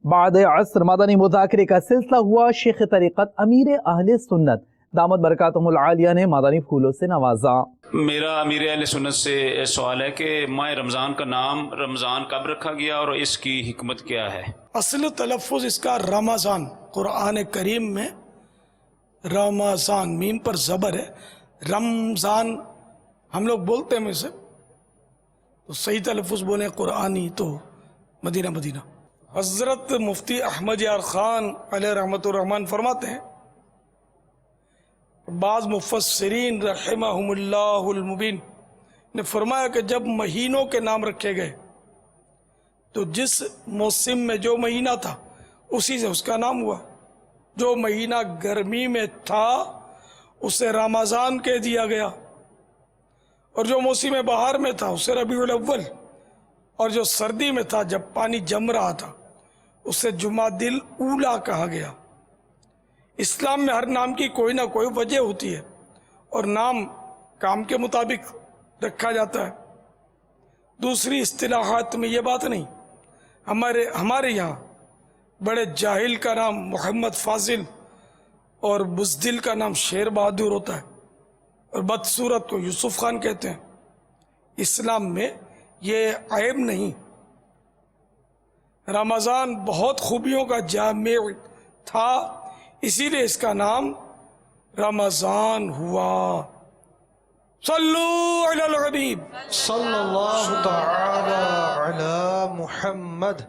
بعد عصر مدنی مذاکرے کا سلسلہ ہوا۔ شیخ طریقت امیر اہل سنت دامت برکاتہم العالیہ نے مدنی پھولوں سے نوازا۔ میرا امیر اہل سنت سے سوال ہے کہ ماہ رمضان کا نام رمضان کب رکھا گیا اور اس کی حکمت کیا ہے؟ اصل تلفظ اس کا رمضان، قرآن کریم میں رمضان میم پر زبر ہے، رمضان ہم لوگ بولتے ہیں میں سے، تو صحیح تلفظ بولیں قرآنی تو مدینہ مدینہ۔ حضرت مفتی احمد یار خان علیہ رحمۃ الرحمن فرماتے ہیں، بعض مفسرین رحمہم اللہ المبین نے فرمایا کہ جب مہینوں کے نام رکھے گئے تو جس موسم میں جو مہینہ تھا اسی سے اس کا نام ہوا۔ جو مہینہ گرمی میں تھا اسے رمضان کہہ دیا گیا، اور جو موسم بہار میں تھا اسے ربیع الاول، اور جو سردی میں تھا جب پانی جم رہا تھا اسے جمادی الاولیٰ کہا گیا۔ اسلام میں ہر نام کی کوئی نہ کوئی وجہ ہوتی ہے اور نام کام کے مطابق رکھا جاتا ہے۔ دوسری اصطلاحات میں یہ بات نہیں۔ ہمارے یہاں بڑے جاہل کا نام محمد فاضل اور بزدل کا نام شیر بہادر ہوتا ہے، اور بدصورت کو یوسف خان کہتے ہیں۔ اسلام میں یہ عیب نہیں۔ رمضان بہت خوبیوں کا جامع تھا، اسی لیے اس کا نام رمضان ہوا۔ صلو علی الحبیب صلی اللہ تعالی علی محمد۔